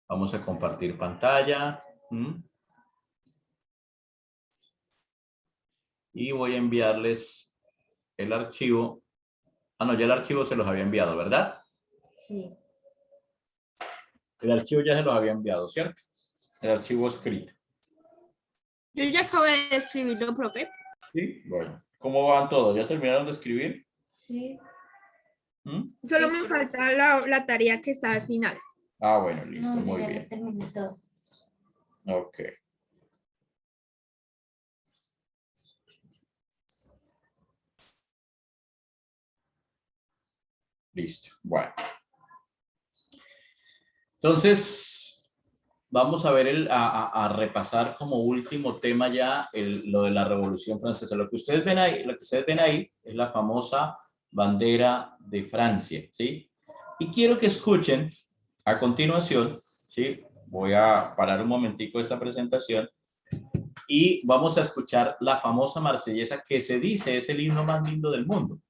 Vamos a compartir pantalla. Y voy a enviarles el archivo. Ah, no, ya el archivo se los había enviado, ¿verdad? Sí. El archivo ya se los había enviado, ¿cierto? El archivo escrito. Yo ya acabé de escribirlo, profe. Sí, bueno. ¿Cómo van todos? ¿Ya terminaron de escribir? Sí. Solo me falta la tarea que está al final. Ah, bueno, listo, No, muy ya bien. terminé todo. Ok. Listo, bueno. Entonces, vamos a ver, a repasar como último tema ya lo de la Revolución Francesa. Lo que ustedes ven ahí es la famosa bandera de Francia, ¿sí? Y quiero que escuchen a continuación, ¿sí? Voy a parar un momentico esta presentación y vamos a escuchar la famosa marsellesa que se dice es el himno más lindo del mundo,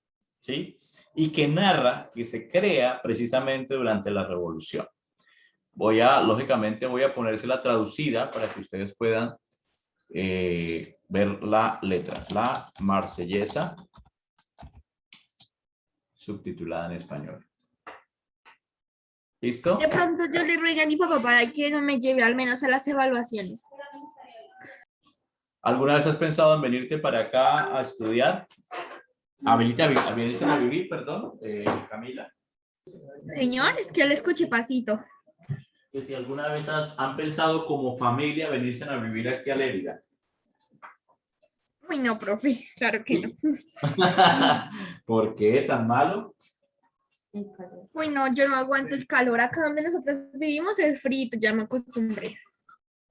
¿sí? Y que narra que se crea precisamente durante la Revolución. Lógicamente voy a ponérsela traducida para que ustedes puedan ver la letra. La marsellesa, subtitulada en español. ¿Listo? De pronto yo le ruego a mi papá para que no me lleve al menos a las evaluaciones. ¿Alguna vez has pensado en venirte para acá a estudiar? A venirse a vivir, perdón, Camila. Señor, es que le escuché pasito. Que si alguna vez han pensado como familia venirse a vivir aquí a Lérida. Uy, no, profe, claro que no. ¿Por qué tan malo? Uy, no, yo no aguanto el calor. Acá donde nosotros vivimos es frito, ya me acostumbré.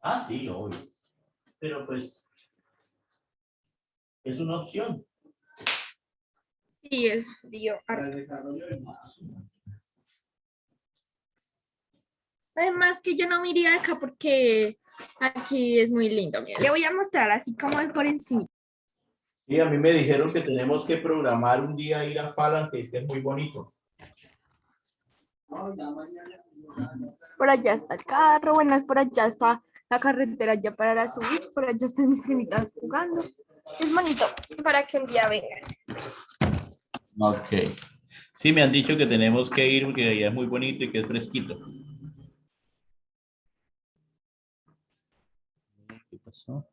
Ah, sí, obvio. Pero pues es una opción. Sí, es frío. Además que yo no me iría de acá porque aquí es muy lindo. Mira, le voy a mostrar así como de por encima. Sí, a mí me dijeron que tenemos que programar un día ir a Falan, que es muy bonito. Por allá está el carro, bueno, es por allá está la carretera ya para subir, por allá están mis primitas jugando. Es bonito para que un día vengan. Ok. Sí, me han dicho que tenemos que ir porque allá es muy bonito y que es fresquito. ¿Qué pasó?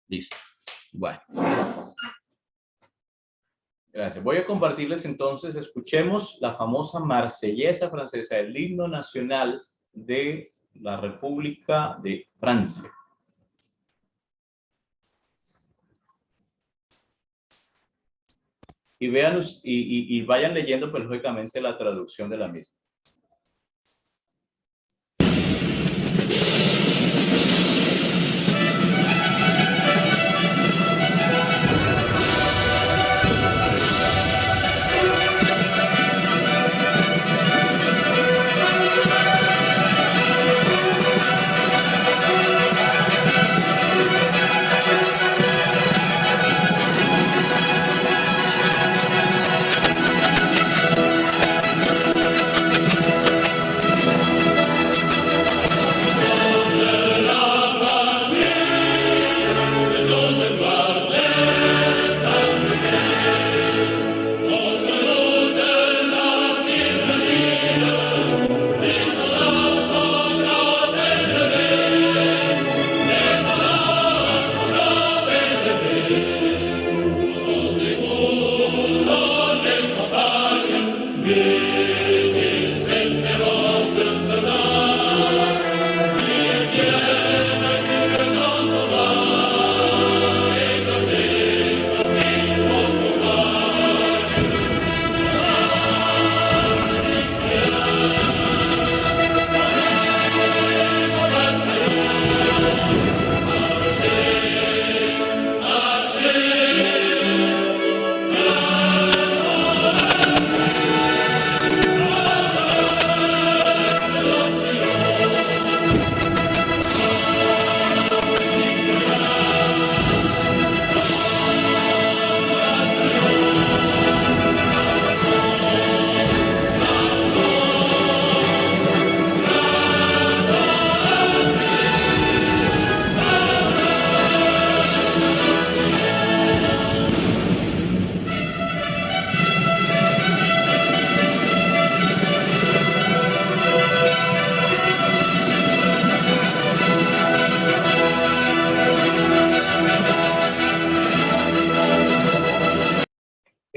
Listo. Bueno. Gracias. Voy a compartirles entonces, escuchemos la famosa marsellesa francesa, el himno nacional de la República de Francia. Y vean y vayan leyendo, pues lógicamente, la traducción de la misma.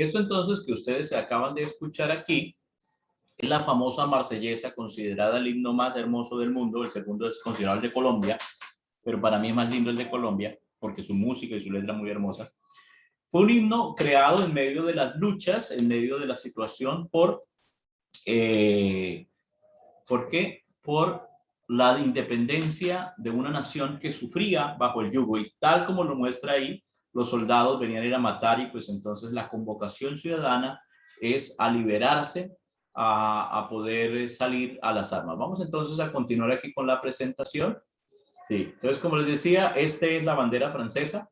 Eso entonces que ustedes acaban de escuchar aquí es la famosa marsellesa, considerada el himno más hermoso del mundo. El segundo es considerado el de Colombia, pero para mí es más lindo el de Colombia, porque su música y su letra es muy hermosa. Fue un himno creado en medio de las luchas, en medio de la situación ¿por qué? Por la independencia de una nación que sufría bajo el yugo, y tal como lo muestra ahí, los soldados venían a ir a matar, y pues entonces la convocación ciudadana es a liberarse, a poder salir a las armas. Vamos entonces a continuar aquí con la presentación. Sí, entonces como les decía, esta es la bandera francesa,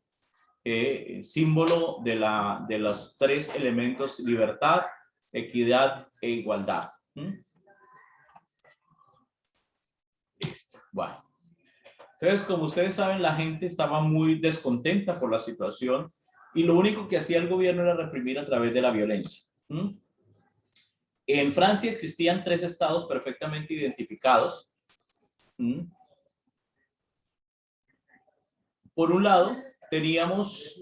símbolo de los tres elementos: libertad, equidad e igualdad. Listo. Bueno, entonces como ustedes saben, la gente estaba muy descontenta por la situación, y lo único que hacía el gobierno era reprimir a través de la violencia. En Francia existían tres estados perfectamente identificados. Por un lado, teníamos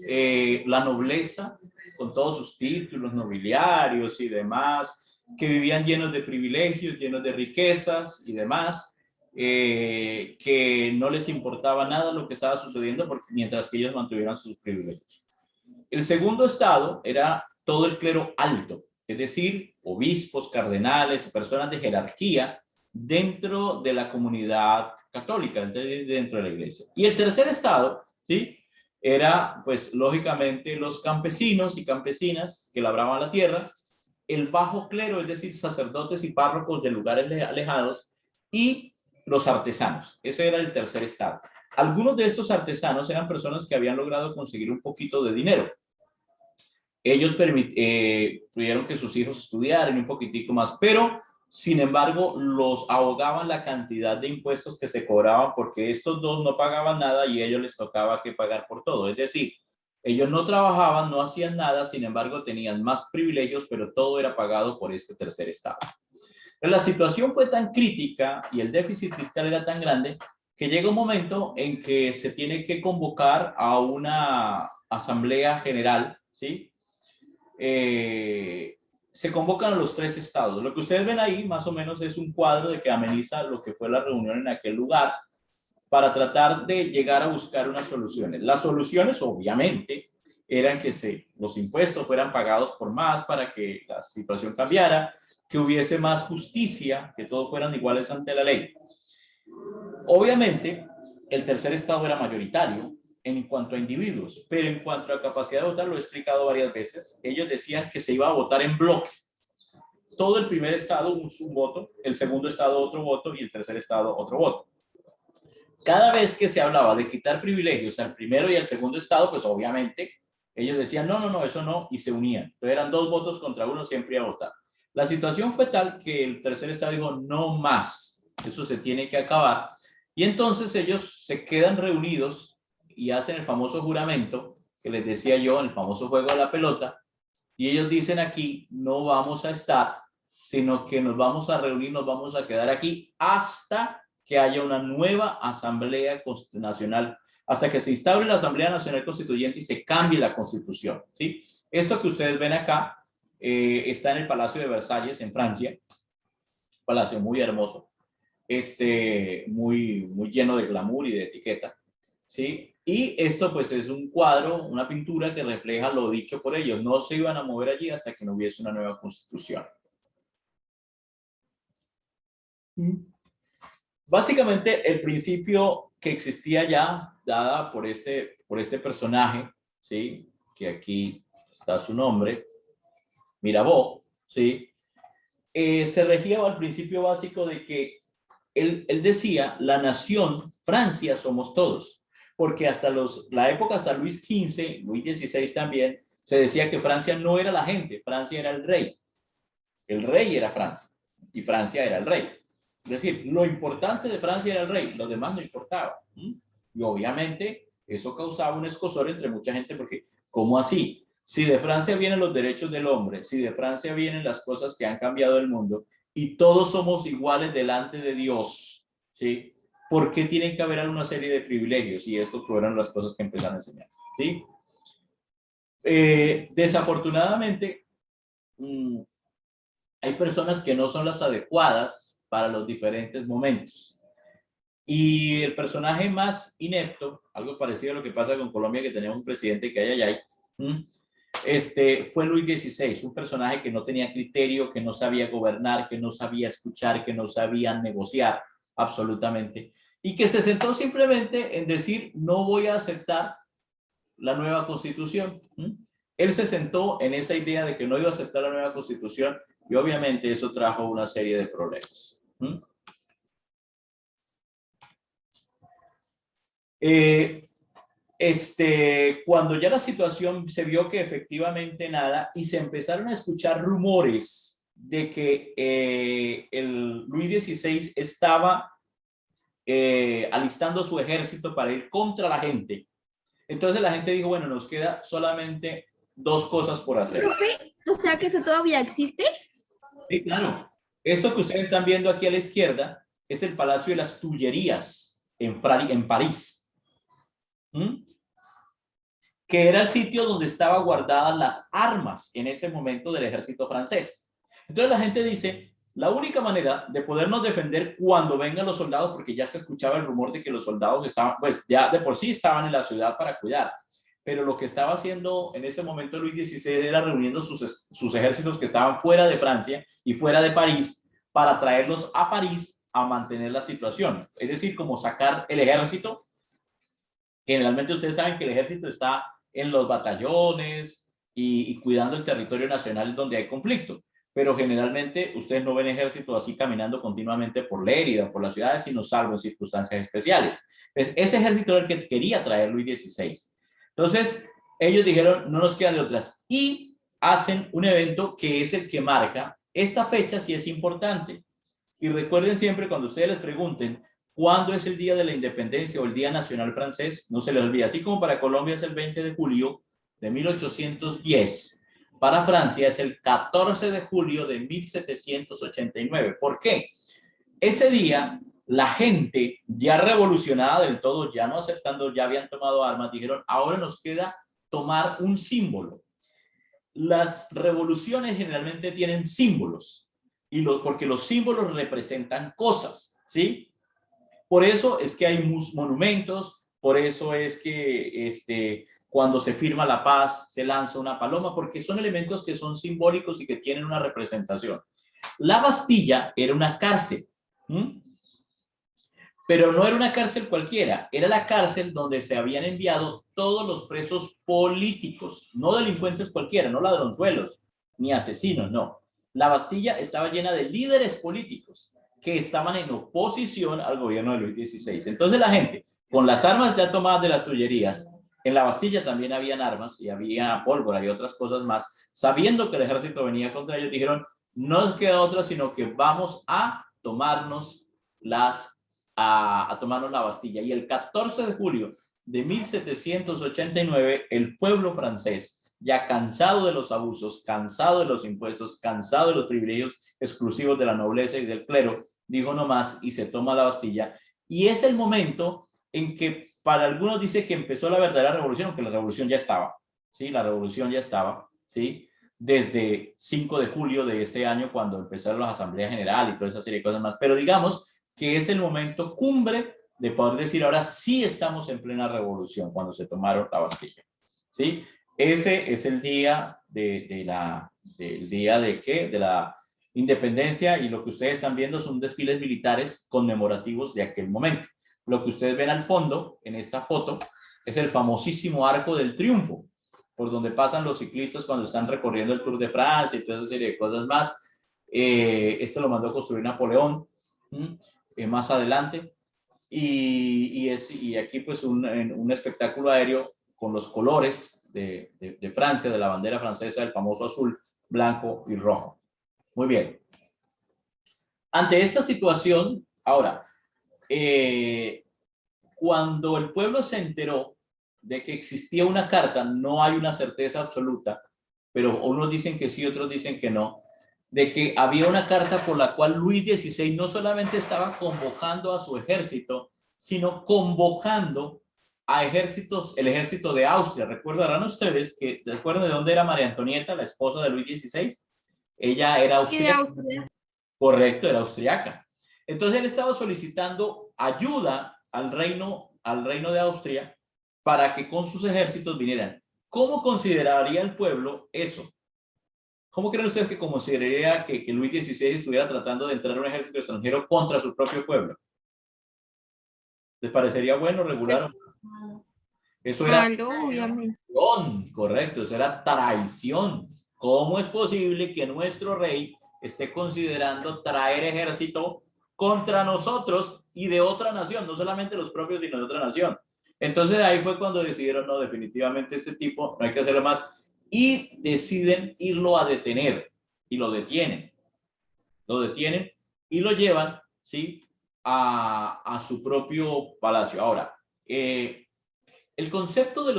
la nobleza, con todos sus títulos nobiliarios y demás, que vivían llenos de privilegios, llenos de riquezas y demás, que no les importaba nada lo que estaba sucediendo, porque mientras que ellos mantuvieran sus privilegios. El segundo estado era todo el clero alto, es decir, obispos, cardenales, personas de jerarquía dentro de la comunidad católica, dentro de la iglesia. Y el tercer estado, ¿sí?, era, pues, lógicamente, los campesinos y campesinas que labraban la tierra, el bajo clero, es decir, sacerdotes y párrocos de lugares alejados, y los artesanos. Ese era el tercer estado. Algunos de estos artesanos eran personas que habían logrado conseguir un poquito de dinero. Ellos pudieron que sus hijos estudiaran un poquitico más, pero sin embargo los ahogaban la cantidad de impuestos que se cobraban, porque estos dos no pagaban nada y a ellos les tocaba que pagar por todo. Es decir, ellos no trabajaban, no hacían nada, sin embargo tenían más privilegios, pero todo era pagado por este tercer estado. Pero la situación fue tan crítica y el déficit fiscal era tan grande que llega un momento en que se tiene que convocar a una asamblea general, ¿sí? Se convocan a los tres estados. Lo que ustedes ven ahí más o menos es un cuadro de que ameniza lo que fue la reunión en aquel lugar, para tratar de llegar a buscar unas soluciones. Las soluciones obviamente eran que los impuestos fueran pagados por más para que la situación cambiara, que hubiese más justicia, que todos fueran iguales ante la ley. Obviamente el tercer estado era mayoritario en cuanto a individuos, pero en cuanto a capacidad de votar, lo he explicado varias veces, ellos decían que se iba a votar en bloque. Todo el primer estado un voto, el segundo estado otro voto y el tercer estado otro voto. Cada vez que se hablaba de quitar privilegios al primero y al segundo estado, pues obviamente ellos decían no, eso no, y se unían. Entonces eran dos votos contra uno, siempre a votar. La situación fue tal que el tercer estado dijo no más, eso se tiene que acabar, y entonces ellos se quedan reunidos y hacen el famoso juramento que les decía yo, el famoso juego de la pelota, y ellos dicen aquí no vamos a estar, sino que nos vamos a reunir, nos vamos a quedar aquí hasta que haya una nueva Asamblea Nacional, hasta que se instaure la Asamblea Nacional Constituyente y se cambie la Constitución, ¿sí? Esto que ustedes ven acá está en el Palacio de Versalles, en Francia, palacio muy hermoso, muy lleno de glamour y de etiqueta, ¿sí? Y esto pues es un cuadro, una pintura que refleja lo dicho por ellos. No se iban a mover allí hasta que no hubiese una nueva Constitución. Básicamente el principio que existía ya, dada por este personaje, ¿sí?, que aquí está su nombre, Mirabeau, ¿sí?, se regía al principio básico de que él decía, la nación Francia somos todos, porque hasta la época, hasta Luis XV, Luis XVI también, se decía que Francia no era la gente, Francia era el rey era Francia, y Francia era el rey. Es decir, lo importante de Francia era el rey, los demás no importaba. Y obviamente eso causaba un escozor entre mucha gente, porque ¿cómo así? Si de Francia vienen los derechos del hombre, si de Francia vienen las cosas que han cambiado el mundo, y todos somos iguales delante de Dios, ¿sí?, ¿por qué tienen que haber una serie de privilegios? Y esto fueron las cosas que empezaron a enseñar, ¿sí? Desafortunadamente, hay personas que no son las adecuadas para los diferentes momentos. Y el personaje más inepto, algo parecido a lo que pasa con Colombia, que tenemos un presidente que hay allá, fue Luis XVI, un personaje que no tenía criterio, que no sabía gobernar, que no sabía escuchar, que no sabía negociar absolutamente, y que se sentó simplemente en decir, no voy a aceptar la nueva constitución. Él se sentó en esa idea de que no iba a aceptar la nueva constitución, y obviamente eso trajo una serie de problemas. Cuando ya la situación se vio que efectivamente nada, y se empezaron a escuchar rumores de que el Luis XVI estaba alistando su ejército para ir contra la gente, entonces la gente dijo, bueno, nos queda solamente dos cosas por hacer. ¿Profe? O sea que eso todavía existe. Sí, claro. Esto que ustedes están viendo aquí a la izquierda es el Palacio de las Tullerías en París. Que era el sitio donde estaban guardadas las armas en ese momento del ejército francés. Entonces la gente dice, la única manera de podernos defender cuando vengan los soldados, porque ya se escuchaba el rumor de que los soldados estaban, pues ya de por sí estaban en la ciudad para cuidar, pero lo que estaba haciendo en ese momento Luis XVI era reuniendo sus ejércitos que estaban fuera de Francia y fuera de París para traerlos a París a mantener la situación. Es decir, como sacar el ejército. Generalmente ustedes saben que el ejército está en los batallones y cuidando el territorio nacional donde hay conflicto. Pero generalmente ustedes no ven ejército así caminando continuamente por Lérida, por las ciudades, sino salvo en circunstancias especiales. Entonces, ese ejército era el que quería traer Luis XVI. Entonces, ellos dijeron, no nos quedan de otras. Y hacen un evento que es el que marca esta fecha, sí es importante. Y recuerden siempre cuando ustedes les pregunten, ¿cuándo es el día de la independencia o el Día Nacional Francés? No se les olvide, así como para Colombia es el 20 de julio de 1810, para Francia es el 14 de julio de 1789. ¿Por qué? Ese día, la gente ya revolucionada del todo, ya no aceptando, ya habían tomado armas, dijeron, ahora nos queda tomar un símbolo. Las revoluciones generalmente tienen símbolos, porque los símbolos representan cosas, ¿sí? Por eso es que hay monumentos, por eso es que cuando se firma la paz se lanza una paloma, porque son elementos que son simbólicos y que tienen una representación. La Bastilla era una cárcel, pero no era una cárcel cualquiera, era la cárcel donde se habían enviado todos los presos políticos, no delincuentes cualquiera, no ladronzuelos, ni asesinos, no. La Bastilla estaba llena de líderes políticos que estaban en oposición al gobierno de Luis XVI. Entonces la gente, con las armas ya tomadas de las Tullerías, en la Bastilla también habían armas y había pólvora y otras cosas más, sabiendo que el ejército venía contra ellos, dijeron, no nos queda otra sino que vamos a tomarnos a tomarnos la Bastilla. Y el 14 de julio de 1789, el pueblo francés, ya cansado de los abusos, cansado de los impuestos, cansado de los privilegios exclusivos de la nobleza y del clero, dijo no más y se toma la Bastilla. Y es el momento en que para algunos dice que empezó la verdadera revolución, aunque la revolución ya estaba, ¿sí? La revolución ya estaba, ¿sí? Desde 5 de julio de ese año, cuando empezaron las asambleas generales y toda esa serie de cosas más. Pero digamos que es el momento cumbre de poder decir ahora sí estamos en plena revolución, cuando se tomaron la Bastilla, ¿sí? Ese es el día de la independencia, y lo que ustedes están viendo son desfiles militares conmemorativos de aquel momento. Lo que ustedes ven al fondo en esta foto es el famosísimo Arco del Triunfo, por donde pasan los ciclistas cuando están recorriendo el Tour de Francia y toda esa serie de cosas más. Esto lo mandó a construir Napoleón más adelante, y aquí pues un espectáculo aéreo con los colores de Francia, de la bandera francesa, el famoso azul, blanco y rojo. Muy bien. Ante esta situación, ahora, cuando el pueblo se enteró de que existía una carta, no hay una certeza absoluta, pero unos dicen que sí, otros dicen que no, de que había una carta por la cual Luis XVI no solamente estaba convocando a su ejército, sino convocando a ejércitos, el ejército de Austria. Recordarán ustedes que, ¿recuerdan de dónde era María Antonieta, la esposa de Luis XVI? Ella era Y de austríaca. Austria. Correcto, era austriaca. Entonces él estaba solicitando ayuda al reino de Austria para que con sus ejércitos vinieran. ¿Cómo consideraría el pueblo eso? ¿Cómo creen ustedes que consideraría que Luis XVI estuviera tratando de entrar a un ejército extranjero contra su propio pueblo? ¿Les parecería bueno, regular? Eso era Malo, obviamente. traición, correcto, eso era traición. ¿Cómo es posible que nuestro rey esté considerando traer ejército contra nosotros y de otra nación, no solamente los propios, sino de otra nación? Entonces ahí fue cuando decidieron, no, definitivamente este tipo no hay que hacerlo más, y deciden irlo a detener, y lo detienen y lo llevan, ¿sí? A su propio palacio. Ahora, el concepto de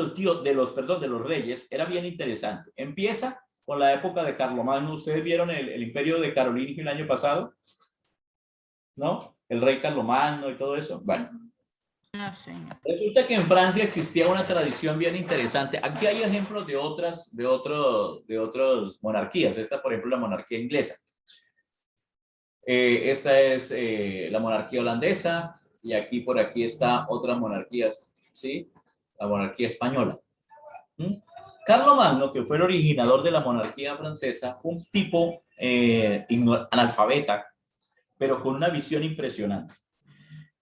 los reyes era bien interesante. Empieza con la época de Carlomagno. ¿Ustedes vieron el imperio de Carolingio el año pasado? ¿No? El rey Carlomagno y todo eso. Bueno. No, señor. Resulta que en Francia existía una tradición bien interesante. Aquí hay ejemplos de otras monarquías. Esta, por ejemplo, la monarquía inglesa. Esta es la monarquía holandesa y aquí por aquí está otras monarquías, ¿sí? La monarquía española. Carlomagno, que fue el originador de la monarquía francesa, fue un tipo analfabeta, pero con una visión impresionante.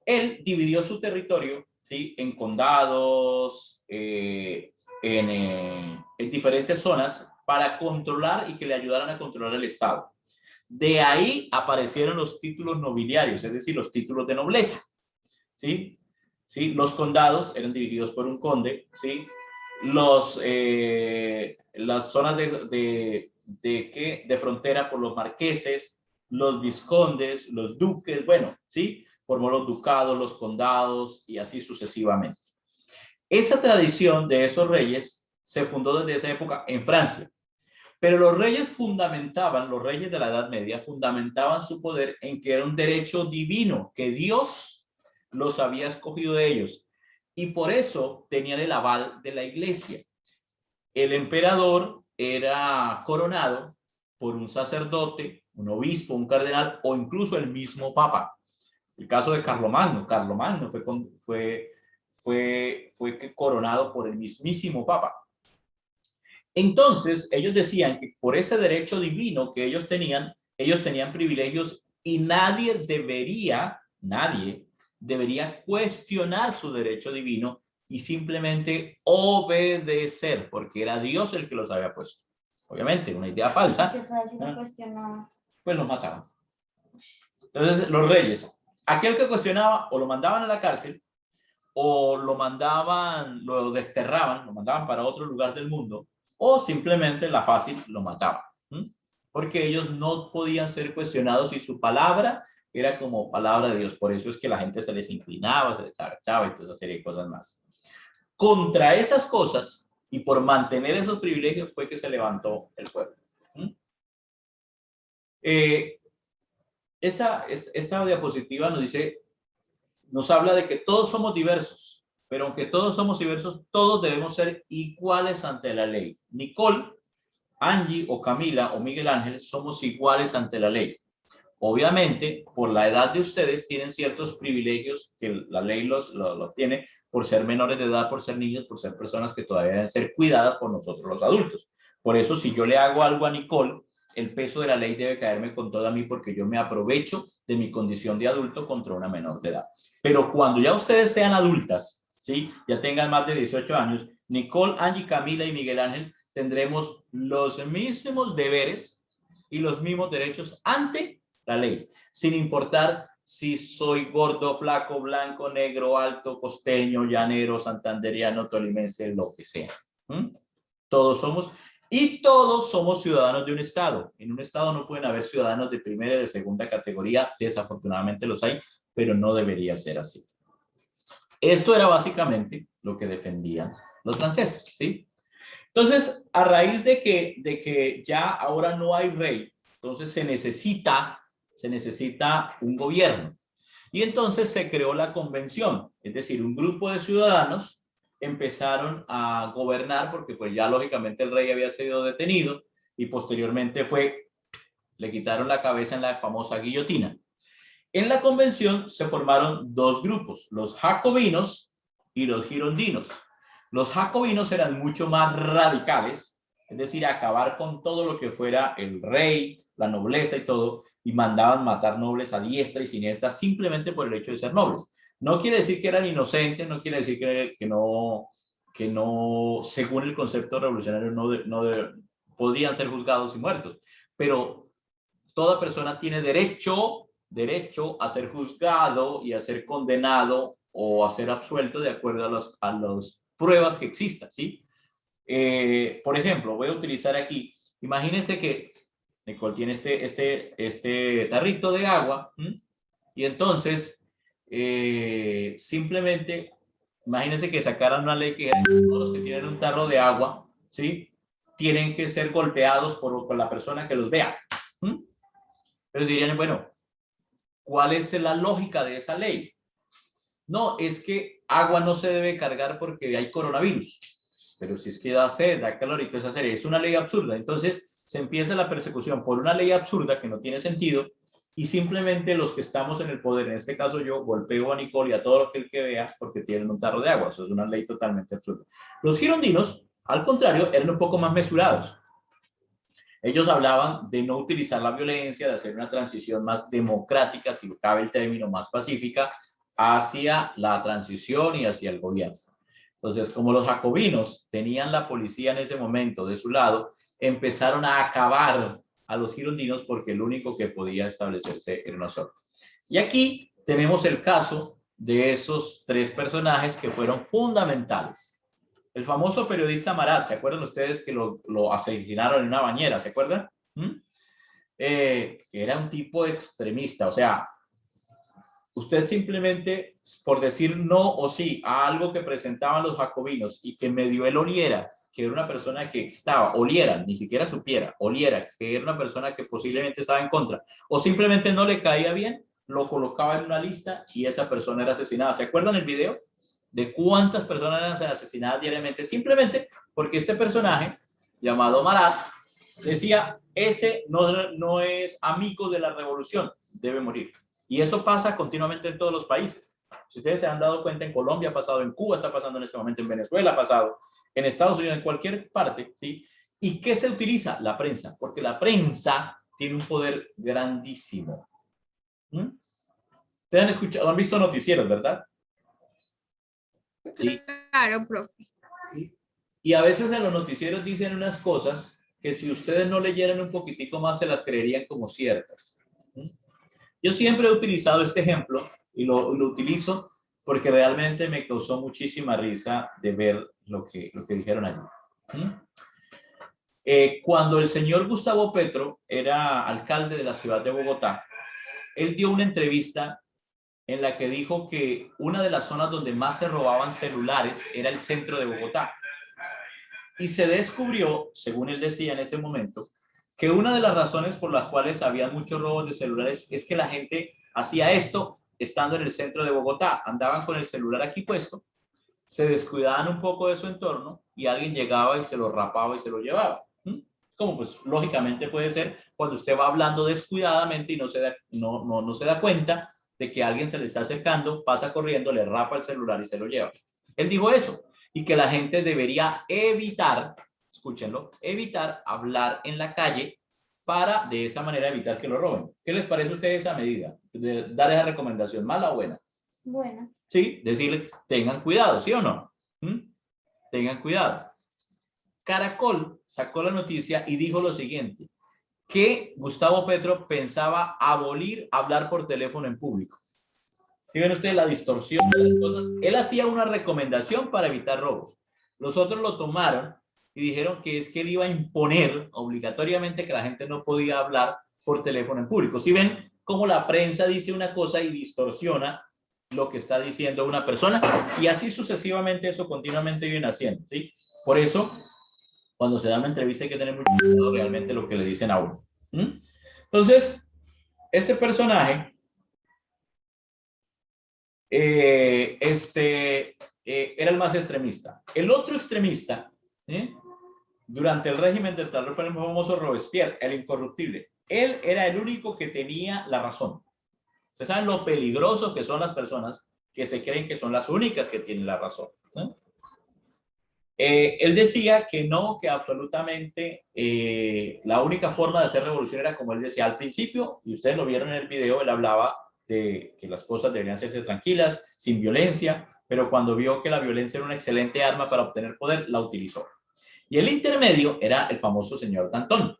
Él dividió su territorio, ¿sí? En condados, en diferentes zonas para controlar y que le ayudaran a controlar el Estado. De ahí aparecieron los títulos nobiliarios, es decir, los títulos de nobleza, ¿sí? ¿Sí? Los condados eran dirigidos por un conde, ¿sí? Las zonas de frontera por los marqueses, los vizcondes, los duques, bueno, ¿sí? Formó los ducados, los condados y así sucesivamente. Esa tradición de esos reyes se fundó desde esa época en Francia. Pero los reyes de la Edad Media fundamentaban su poder en que era un derecho divino, que Dios los había escogido de ellos. Y por eso tenían el aval de la iglesia. El emperador era coronado por un sacerdote, un obispo, un cardenal o incluso el mismo papa. El caso de Carlomagno. Carlomagno fue coronado por el mismísimo papa. Entonces, ellos decían que por ese derecho divino que ellos tenían privilegios y nadie debería cuestionar su derecho divino y simplemente obedecer, porque era Dios el que los había puesto. Obviamente, una idea falsa. ¿Qué pasa si lo cuestionaba? Pues los mataban. Entonces, los reyes, aquel que cuestionaba o lo mandaban a la cárcel o lo desterraban, lo mandaban para otro lugar del mundo, o simplemente la fácil lo mataba, porque ellos no podían ser cuestionados y su palabra era como palabra de Dios. Por eso es que la gente se les inclinaba, se les agachaba y toda esa serie de cosas más. Contra esas cosas y por mantener esos privilegios fue que se levantó el pueblo. Esta diapositiva nos habla de que todos somos diversos. Pero aunque todos somos diversos, todos debemos ser iguales ante la ley. Nicole, Angie o Camila o Miguel Ángel somos iguales ante la ley. Obviamente, por la edad de ustedes, tienen ciertos privilegios que la ley los tiene por ser menores de edad, por ser niños, por ser personas que todavía deben ser cuidadas por nosotros los adultos. Por eso, si yo le hago algo a Nicole, el peso de la ley debe caerme con todo a mí porque yo me aprovecho de mi condición de adulto contra una menor de edad. Pero cuando ya ustedes sean adultas, ¿sí? Ya tengan más de 18 años, Nicole, Angie, Camila y Miguel Ángel tendremos los mismos deberes y los mismos derechos ante la ley, sin importar si soy gordo, flaco, blanco, negro, alto, costeño, llanero, santanderiano, tolimense, lo que sea. Todos somos ciudadanos de un estado. En un estado no pueden haber ciudadanos de primera y de segunda categoría, desafortunadamente los hay, pero no debería ser así. Esto era básicamente lo que defendían los franceses, ¿sí? Entonces, a raíz de que ya ahora no hay rey, entonces se necesita un gobierno. Y entonces se creó la convención, es decir, un grupo de ciudadanos empezaron a gobernar porque pues ya lógicamente el rey había sido detenido y posteriormente fue le quitaron la cabeza en la famosa guillotina. En la convención se formaron dos grupos, los jacobinos y los girondinos. Los jacobinos eran mucho más radicales, es decir, acabar con todo lo que fuera el rey, la nobleza y todo, y mandaban matar nobles a diestra y siniestra simplemente por el hecho de ser nobles. No quiere decir que eran inocentes, no quiere decir que no, según el concepto revolucionario, podrían ser juzgados y muertos, pero toda persona tiene derecho a ser juzgado y a ser condenado o a ser absuelto de acuerdo a las pruebas que existan, ¿sí? Por ejemplo, voy a utilizar aquí, imagínense que Nicole tiene este tarrito de agua, ¿m? Y entonces simplemente imagínense que sacaran una ley que todos los que tienen un tarro de agua, ¿sí? Tienen que ser golpeados por la persona que los vea. Pero dirían, bueno, ¿cuál es la lógica de esa ley? No, es que agua no se debe cargar porque hay coronavirus. Pero si es que da sed, da calor y toda esa serie, es una ley absurda. Entonces se empieza la persecución por una ley absurda que no tiene sentido y simplemente los que estamos en el poder, en este caso yo, golpeo a Nicole y a todo aquel que vea porque tienen un tarro de agua. Eso es una ley totalmente absurda. Los girondinos, al contrario, eran un poco más mesurados. Ellos hablaban de no utilizar la violencia, de hacer una transición más democrática, si cabe el término, más pacífica, hacia la transición y hacia el gobierno. Entonces, como los jacobinos tenían la policía en ese momento de su lado, empezaron a acabar a los girondinos porque el único que podía establecerse era uno solo. Y aquí tenemos el caso de esos tres personajes que fueron fundamentales. El famoso periodista Marat, ¿se acuerdan ustedes que lo asesinaron en una bañera? ¿Se acuerdan? Que era un tipo extremista, o sea, usted simplemente por decir no o sí a algo que presentaban los jacobinos y que medio él oliera, que era una persona que oliera, ni siquiera supiera, oliera, que era una persona que posiblemente estaba en contra, o simplemente no le caía bien, lo colocaba en una lista y esa persona era asesinada. ¿Se acuerdan el video? De cuántas personas eran asesinadas diariamente, simplemente porque este personaje llamado Marat decía, ese no es amigo de la revolución, debe morir. Y eso pasa continuamente en todos los países. Si ustedes se han dado cuenta, en Colombia ha pasado, en Cuba está pasando en este momento, en Venezuela ha pasado, en Estados Unidos, en cualquier parte, ¿sí? ¿Y qué se utiliza? La prensa, porque la prensa tiene un poder grandísimo. Ustedes han escuchado, han visto noticieros, ¿verdad? Sí. Claro, profe. Y a veces en los noticieros dicen unas cosas que si ustedes no leyeran un poquitico más se las creerían como ciertas. Yo siempre he utilizado este ejemplo y lo utilizo porque realmente me causó muchísima risa de ver lo que dijeron allí. Cuando el señor Gustavo Petro era alcalde de la ciudad de Bogotá, él dio una entrevista en la que dijo que una de las zonas donde más se robaban celulares era el centro de Bogotá. Y se descubrió, según él decía en ese momento, que una de las razones por las cuales había muchos robos de celulares es que la gente hacía esto estando en el centro de Bogotá. Andaban con el celular aquí puesto, se descuidaban un poco de su entorno y alguien llegaba y se lo rapaba y se lo llevaba. Como pues lógicamente puede ser cuando usted va hablando descuidadamente y no se da cuenta de que alguien se le está acercando, pasa corriendo, le rapa el celular y se lo lleva. Él dijo eso y que la gente debería evitar, escúchenlo, evitar hablar en la calle para de esa manera evitar que lo roben. ¿Qué les parece a ustedes esa medida? De dar esa recomendación, ¿mala o buena? Buena. Sí, decirle, tengan cuidado, ¿sí o no? Tengan cuidado. Caracol sacó la noticia y dijo lo siguiente, que Gustavo Petro pensaba abolir hablar por teléfono en público. ¿Sí ven ustedes la distorsión de las cosas? Él hacía una recomendación para evitar robos. Los otros lo tomaron y dijeron que es que él iba a imponer obligatoriamente que la gente no podía hablar por teléfono en público. ¿Sí ven cómo la prensa dice una cosa y distorsiona lo que está diciendo una persona? Y así sucesivamente, eso continuamente viene haciendo, ¿sí? Por eso, cuando se da una entrevista hay que tener mucho cuidado realmente lo que le dicen a uno. Entonces, este personaje era el más extremista. El otro extremista, durante el régimen del terror fue el famoso Robespierre, el incorruptible. Él era el único que tenía la razón. Ustedes saben lo peligroso que son las personas que se creen que son las únicas que tienen la razón, ¿no? Él decía que no, que absolutamente la única forma de hacer revolución era como él decía al principio, y ustedes lo vieron en el video, él hablaba de que las cosas deberían hacerse tranquilas, sin violencia, pero cuando vio que la violencia era una excelente arma para obtener poder, la utilizó. Y el intermedio era el famoso señor Danton,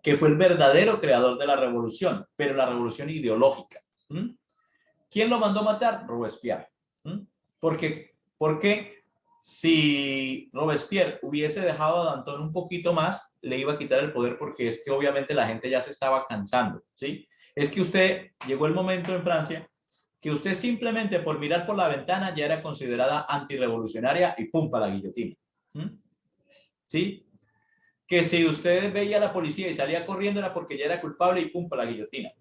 que fue el verdadero creador de la revolución, pero la revolución ideológica. ¿Quién lo mandó matar? Robespierre. Porque si Robespierre hubiese dejado a Danton un poquito más, le iba a quitar el poder, porque es que obviamente la gente ya se estaba cansando, ¿sí? Es que usted, llegó el momento en Francia que usted simplemente por mirar por la ventana ya era considerada antirrevolucionaria y pum, para la guillotina. ¿Sí? Que si usted veía a la policía y salía corriendo era porque ya era culpable y pum, para la guillotina.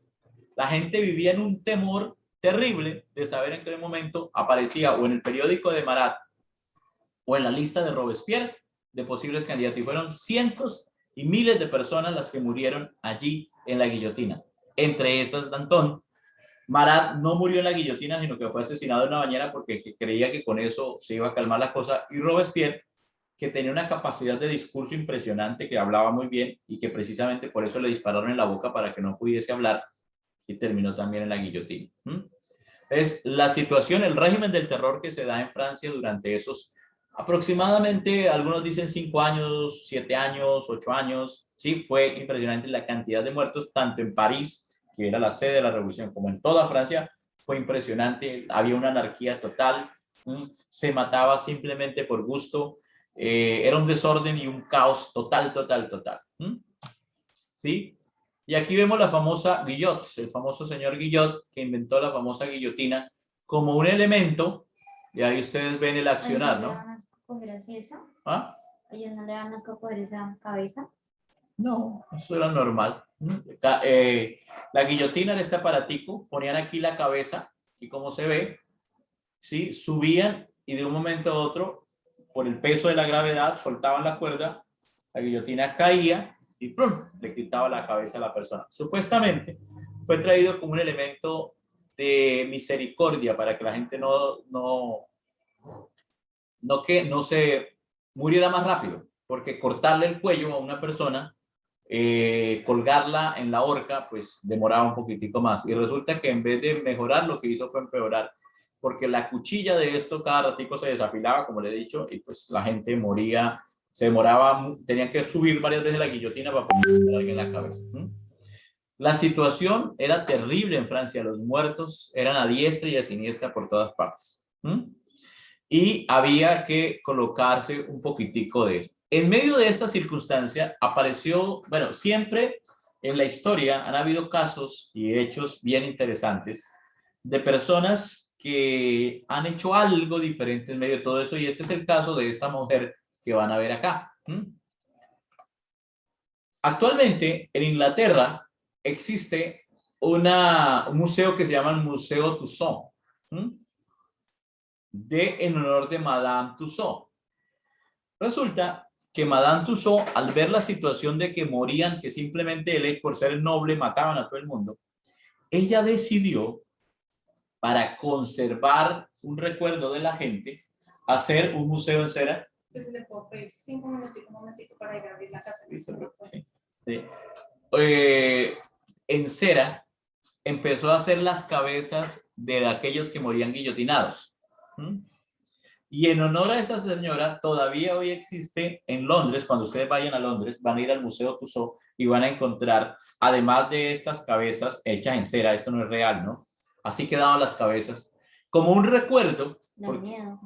La gente vivía en un temor terrible de saber en qué momento aparecía o en el periódico de Marat o en la lista de Robespierre de posibles candidatos. Y fueron cientos y miles de personas las que murieron allí en la guillotina. Entre esas, Danton. Marat no murió en la guillotina, sino que fue asesinado en una bañera porque creía que con eso se iba a calmar la cosa. Y Robespierre, que tenía una capacidad de discurso impresionante, que hablaba muy bien y que precisamente por eso le dispararon en la boca para que no pudiese hablar, y terminó también en la guillotina. Es la situación, el régimen del terror que se da en Francia durante esos aproximadamente, algunos dicen 5 años, 7 años, 8 años. Sí, fue impresionante la cantidad de muertos, tanto en París, que era la sede de la revolución, como en toda Francia. Fue impresionante, había una anarquía total, se mataba simplemente por gusto, era un desorden y un caos total. ¿Sí? Y aquí vemos la famosa Guillot, el famoso señor Guillot, que inventó la famosa guillotina como un elemento, y ahí ustedes ven el accionar, ¿no? ¿No le van a coger así eso? ¿Ah? ¿Ellos no le van a coger esa cabeza? No, eso era normal. La guillotina era este aparatico, ponían aquí la cabeza y como se ve, ¿sí? Subían y de un momento a otro, por el peso de la gravedad, soltaban la cuerda, la guillotina caía y ¡prum!, le quitaba la cabeza a la persona. Supuestamente fue traído como un elemento de misericordia para que la gente no se muriera más rápido, porque cortarle el cuello a una persona, colgarla en la horca, pues demoraba un poquitico más. Y resulta que en vez de mejorar, lo que hizo fue empeorar, porque la cuchilla de esto cada ratico se desafilaba, como le he dicho, y pues la gente moría, se demoraba, tenían que subir varias veces la guillotina para poner a alguien en la cabeza. La situación era terrible en Francia, los muertos eran a diestra y a siniestra por todas partes. Y había que colocarse un poquitico de eso. En medio de esta circunstancia apareció, bueno, siempre en la historia han habido casos y hechos bien interesantes de personas que han hecho algo diferente en medio de todo eso, y este es el caso de esta mujer que van a ver acá. Actualmente en Inglaterra existe un museo que se llama el Museo Tussauds, en honor de Madame Tussauds. Resulta que Madame Tussauds, al ver la situación de que morían, que simplemente él, por ser noble, mataban a todo el mundo, ella decidió, para conservar un recuerdo de la gente, hacer un museo en cera. Que se le puede pedir 5 minutitos, un momentico para ir a abrir la casa. Sí. Sí. En cera empezó a hacer las cabezas de aquellos que morían guillotinados. Y en honor a esa señora, todavía hoy existe en Londres, cuando ustedes vayan a Londres, van a ir al Museo Tussauds y van a encontrar, además de estas cabezas hechas en cera, esto no es real, ¿no? Así quedaban las cabezas, como un recuerdo. Miedo.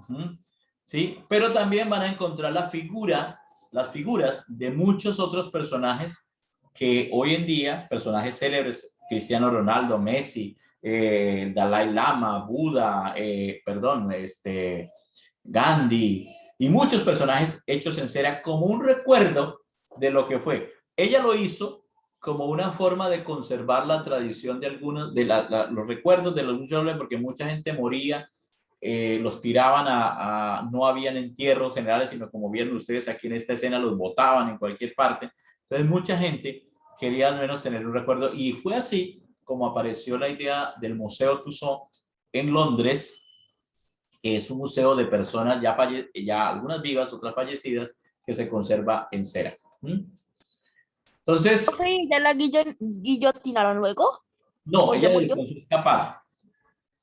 ¿Sí? Pero también van a encontrar las figuras de muchos otros personajes que hoy en día, personajes célebres, Cristiano Ronaldo, Messi, Dalai Lama, Buda, Gandhi, y muchos personajes hechos en cera como un recuerdo de lo que fue. Ella lo hizo como una forma de conservar la tradición de algunos, de los recuerdos de los muchos, porque mucha gente moría, los tiraban no habían entierros generales, sino como vieron ustedes aquí en esta escena, los botaban en cualquier parte. Entonces mucha gente quería al menos tener un recuerdo. Y fue así como apareció la idea del Museo Tussauds en Londres, que es un museo de personas ya algunas vivas, otras fallecidas, que se conserva en cera. Entonces, Profe, ¿ya la guillotinaron luego? no, ¿O ya ella murió? alcanzó a escapar.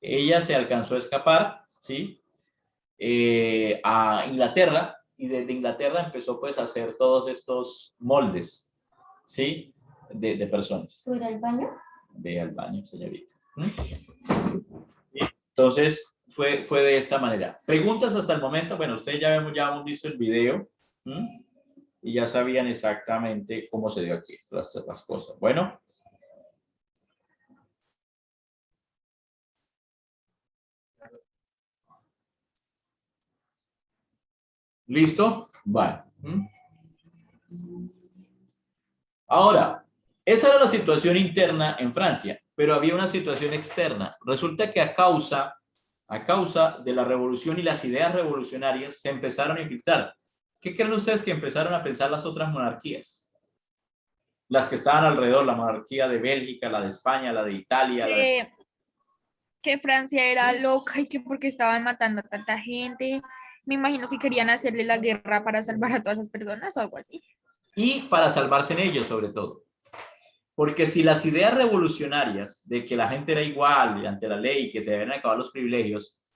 Ella se alcanzó a escapar, ¿sí? A Inglaterra, y desde Inglaterra empezó pues a hacer todos estos moldes, ¿sí? De personas. ¿Tú ir al baño? Ve al baño, señorita. Entonces, fue de esta manera. Preguntas hasta el momento. Bueno, ustedes ya hemos visto el video y ya sabían exactamente cómo se dio aquí las cosas. Bueno. ¿Listo? Vale. Ahora, esa era la situación interna en Francia, pero había una situación externa. Resulta que a causa de la revolución y las ideas revolucionarias se empezaron a infiltrar. ¿Qué creen ustedes que empezaron a pensar las otras monarquías? Las que estaban alrededor, la monarquía de Bélgica, la de España, la de Italia. Que Francia era loca y que porque estaban matando a tanta gente. Me imagino que querían hacerle la guerra para salvar a todas esas personas o algo así. Y para salvarse en ellos, sobre todo. Porque si las ideas revolucionarias de que la gente era igual ante la ley, que se deben acabar los privilegios,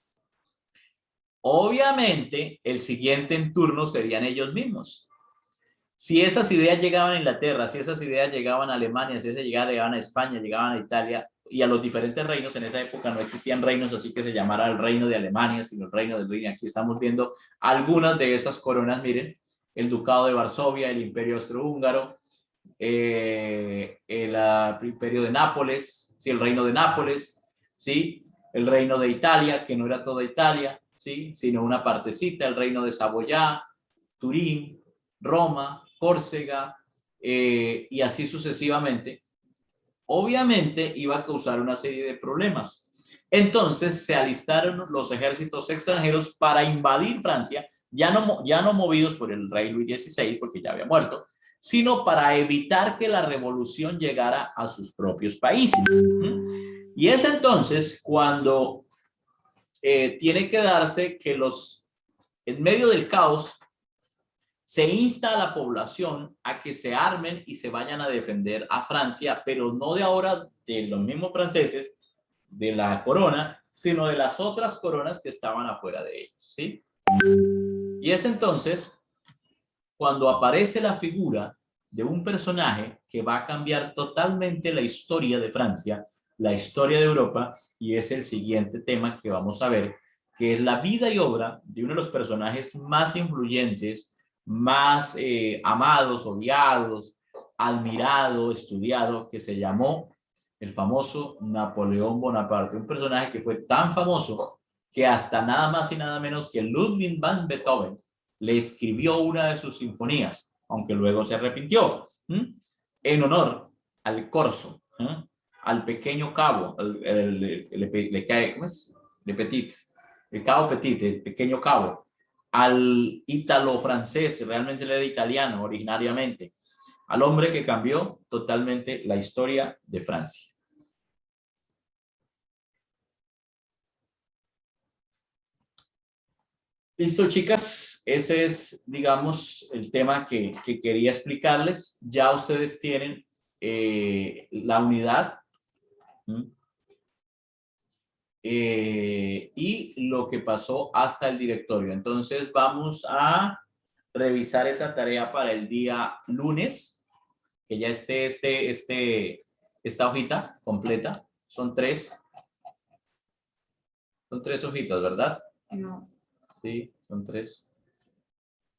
obviamente el siguiente en turno serían ellos mismos. Si esas ideas llegaban a Inglaterra, si esas ideas llegaban a Alemania, si esas ideas llegaban a España, llegaban a Italia y a los diferentes reinos, en esa época no existían reinos así que se llamara el reino de Alemania, sino el reino de Luis. Aquí estamos viendo algunas de esas coronas, miren, el ducado de Varsovia, el imperio austrohúngaro, el imperio de Nápoles, ¿sí? El reino de Nápoles, ¿sí? El reino de Italia, que no era toda Italia, ¿sí? Sino una partecita, el reino de Saboya, Turín, Roma, Córcega, y así sucesivamente. Obviamente iba a causar una serie de problemas. Entonces se alistaron los ejércitos extranjeros para invadir Francia, ya no movidos por el rey Luis XVI, porque ya había muerto, sino para evitar que la revolución llegara a sus propios países. Y es entonces cuando tiene que darse que en medio del caos, se insta a la población a que se armen y se vayan a defender a Francia, pero no de ahora de los mismos franceses, de la corona, sino de las otras coronas que estaban afuera de ellos, ¿sí? Y es entonces cuando aparece la figura de un personaje que va a cambiar totalmente la historia de Francia, la historia de Europa, y es el siguiente tema que vamos a ver, que es la vida y obra de uno de los personajes más influyentes, más amados, odiados, admirado, estudiado, que se llamó el famoso Napoleón Bonaparte, un personaje que fue tan famoso que hasta nada más y nada menos que Ludwig van Beethoven le escribió una de sus sinfonías, aunque luego se arrepintió, en honor al corso, al pequeño cabo, ¿cómo es? Le Petit, el cabo Petit, el pequeño cabo, al ítalo-francés, realmente él era italiano originariamente, al hombre que cambió totalmente la historia de Francia. Listo, chicas, ese es, digamos, el tema que quería explicarles. Ya ustedes tienen la unidad y lo que pasó hasta el directorio. Entonces vamos a revisar esa tarea para el día lunes, que ya esté esta hojita completa. Son tres hojitas, ¿verdad? No. Sí, son tres.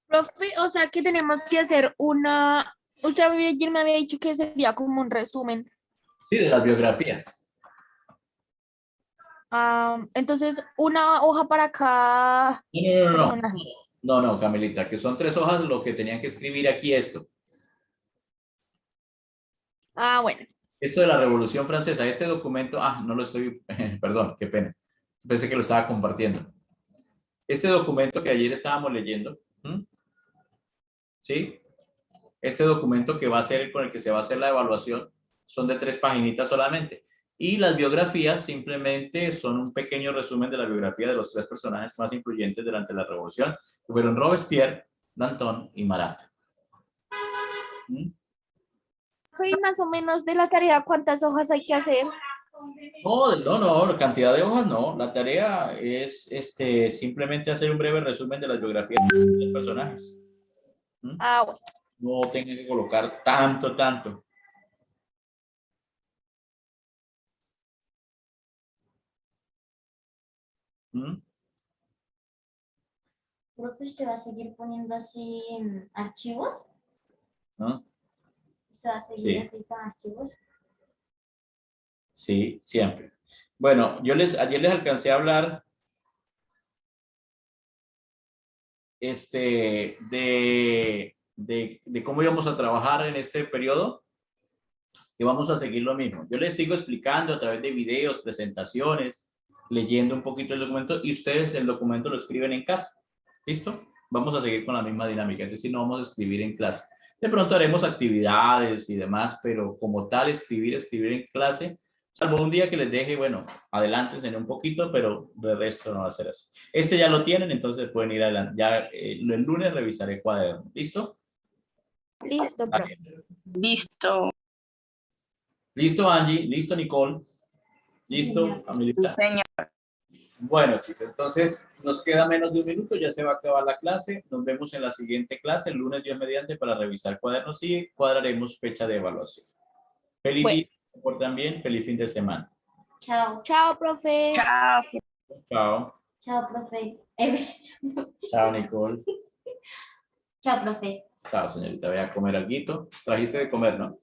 Profe, o sea que tenemos que hacer una. Usted ayer me había dicho que sería como un resumen. Sí, de las biografías. Entonces, una hoja para cada personaje. No, Camilita, que son 3 hojas lo que tenían que escribir aquí esto. Bueno. Esto de la Revolución Francesa, este documento, no lo estoy, perdón, qué pena. Pensé que lo estaba compartiendo. Este documento que ayer estábamos leyendo, ¿sí? Este documento que va a ser con el que se va a hacer la evaluación son de 3 paginitas solamente. Y las biografías simplemente son un pequeño resumen de la biografía de los 3 personajes más influyentes durante la Revolución, que fueron Robespierre, Danton y Marat. ¿Mm? Sí, más o menos de la tarea, ¿cuántas hojas hay que hacer? No, cantidad de hojas no. La tarea es simplemente hacer un breve resumen de las biografías de los personajes. ¿Mm? Ah, bueno. No tengan que colocar tanto. ¿Mm? Profe, ¿usted va a seguir poniendo así archivos? ¿No? ¿Usted va a seguir Sí. así con archivos? Sí, siempre. Bueno, ayer les alcancé a hablar de cómo íbamos a trabajar en este periodo y vamos a seguir lo mismo. Yo les sigo explicando a través de videos, presentaciones, leyendo un poquito el documento y ustedes el documento lo escriben en casa. ¿Listo? Vamos a seguir con la misma dinámica, es decir, no vamos a escribir en clase. De pronto haremos actividades y demás, pero como tal, escribir en clase, salvo un día que les deje, bueno, adelántense un poquito, pero de resto no va a ser así. Este ya lo tienen, entonces pueden ir adelante. Ya el lunes revisaré el cuaderno. ¿Listo? Listo, profe. Listo, ¿Listo, Angie? ¿Listo, Nicole? ¿Listo, Señor. Camilita? señor. Bueno, chicos, entonces nos queda menos de un minuto, ya se va a acabar la clase. Nos vemos en la siguiente clase, el lunes, Dios mediante, para revisar cuadernos y cuadraremos fecha de evaluación. Feliz Bueno. día, por también, feliz fin de semana. Chao. Chao, profe. Chao. Chao. Chao, profe. Chao, Nicole. Chao, profe. Chao, señorita. Voy a comer alguito. Trajiste de comer, ¿no?